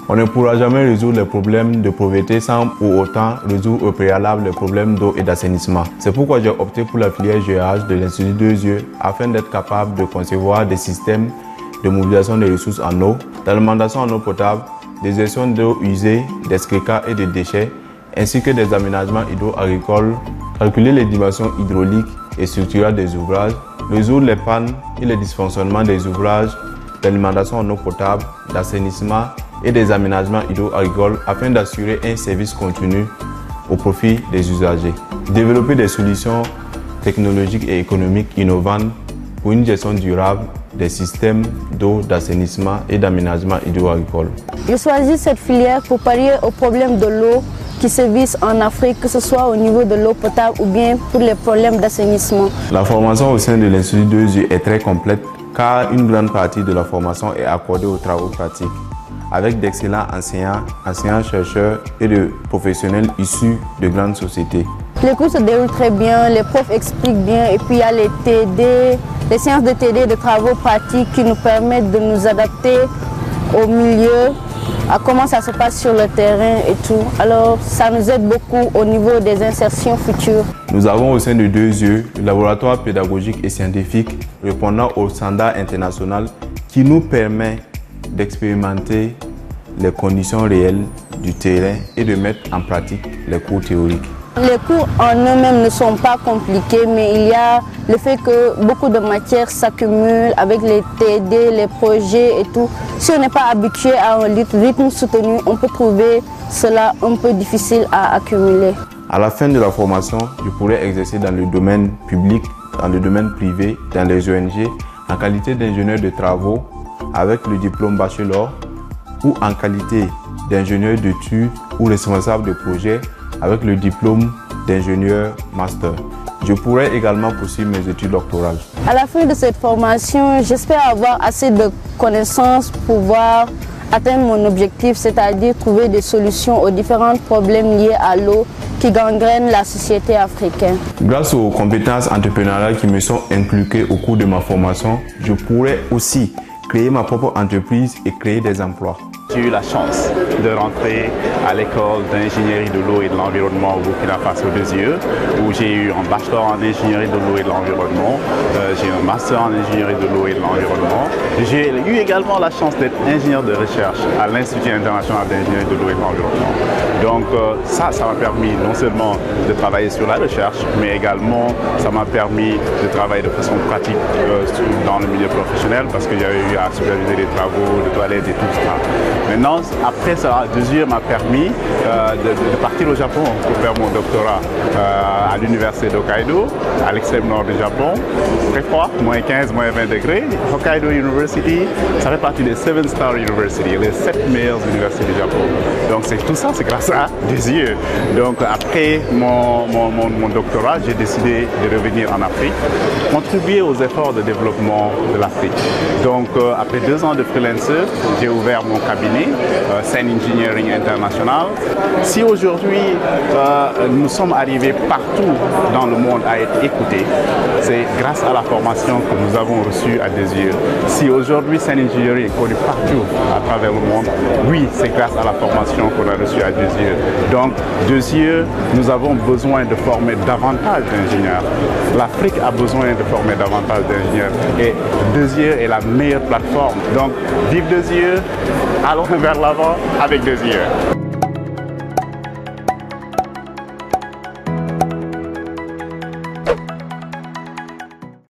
On ne pourra jamais résoudre les problèmes de pauvreté sans pour autant résoudre au préalable les problèmes d'eau et d'assainissement. C'est pourquoi j'ai opté pour la filière GEH de l'Institut Deux Yeux afin d'être capable de concevoir des systèmes de mobilisation des ressources en eau, d'alimentation en eau potable, des gestions d'eau usée, des SCRECA et des déchets, ainsi que des aménagements hydro-agricoles, calculer les dimensions hydrauliques et structurelles des ouvrages, résoudre les pannes et les dysfonctionnements des ouvrages d'alimentation en eau potable, d'assainissement et des aménagements hydro-agricoles afin d'assurer un service continu au profit des usagers. Développer des solutions technologiques et économiques innovantes pour une gestion durable des systèmes d'eau, d'assainissement et d'aménagement hydro-agricole. J'ai choisi cette filière pour pallier aux problèmes de l'eau qui sévissent en Afrique, que ce soit au niveau de l'eau potable ou bien pour les problèmes d'assainissement. La formation au sein de l'Institut Deux Yeux est très complète car une grande partie de la formation est accordée aux travaux pratiques avec d'excellents enseignants-chercheurs et de professionnels issus de grandes sociétés. Les cours se déroulent très bien, les profs expliquent bien et puis il y a les TD, les séances de TD, de travaux pratiques qui nous permettent de nous adapter au milieu, à comment ça se passe sur le terrain et tout. Alors ça nous aide beaucoup au niveau des insertions futures. Nous avons au sein de Deux Yeux le laboratoire pédagogique et scientifique répondant aux standards internationaux qui nous permet d'expérimenter les conditions réelles du terrain et de mettre en pratique les cours théoriques. Les cours en eux-mêmes ne sont pas compliqués, mais il y a le fait que beaucoup de matières s'accumulent avec les TD, les projets et tout. Si on n'est pas habitué à un rythme soutenu, on peut trouver cela un peu difficile à accumuler. À la fin de la formation, je pourrais exercer dans le domaine public, dans le domaine privé, dans les ONG, en qualité d'ingénieur de travaux avec le diplôme bachelor ou en qualité d'ingénieur d'études ou responsable de projet avec le diplôme d'ingénieur master. Je pourrais également poursuivre mes études doctorales. À la fin de cette formation, j'espère avoir assez de connaissances pour pouvoir atteindre mon objectif, c'est-à-dire trouver des solutions aux différents problèmes liés à l'eau qui gangrènent la société africaine. Grâce aux compétences entrepreneuriales qui me sont inculquées au cours de ma formation, je pourrais aussi créer ma propre entreprise et créer des emplois. J'ai eu la chance de rentrer à l'école d'ingénierie de l'eau et de l'environnement au Burkina Faso Deux Yeux, où j'ai eu un bachelor en ingénierie de l'eau et de l'environnement, j'ai un master en ingénierie de l'eau et de l'environnement. J'ai eu également la chance d'être ingénieur de recherche à l'Institut international d'ingénierie de l'eau et de l'environnement. Donc ça m'a permis non seulement de travailler sur la recherche, mais également ça m'a permis de travailler de façon pratique dans le milieu professionnel parce qu'il y a eu à superviser des travaux de toilettes et tout ça. Maintenant, après ça, Deux Yeux m'a permis de partir au Japon pour faire mon doctorat à l'université d'Hokkaido, à l'extrême nord du Japon. Très froid, moins 15, moins 20 degrés. Hokkaido University, ça fait partie des 7-star universities, les 7 meilleures universités du Japon. Donc tout ça, c'est grâce à Deux Yeux. Donc après mon doctorat, j'ai décidé de revenir en Afrique, contribuer aux efforts de développement de l'Afrique. Donc après 2 ans de freelancer, j'ai ouvert mon cabinet, Sen Engineering International. Si aujourd'hui nous sommes arrivés partout dans le monde à être écoutés, c'est grâce à la formation que nous avons reçue à Deux Yeux. Si aujourd'hui Sen Engineering est connu partout à travers le monde, oui, c'est grâce à la formation qu'on a reçue à Deux Yeux. Donc Deux Yeux, nous avons besoin de former davantage d'ingénieurs. L'Afrique a besoin de former davantage d'ingénieurs et Deux Yeux est la meilleure plateforme. Donc vive Deux Yeux, allons vers l'avant avec Deux Yeux.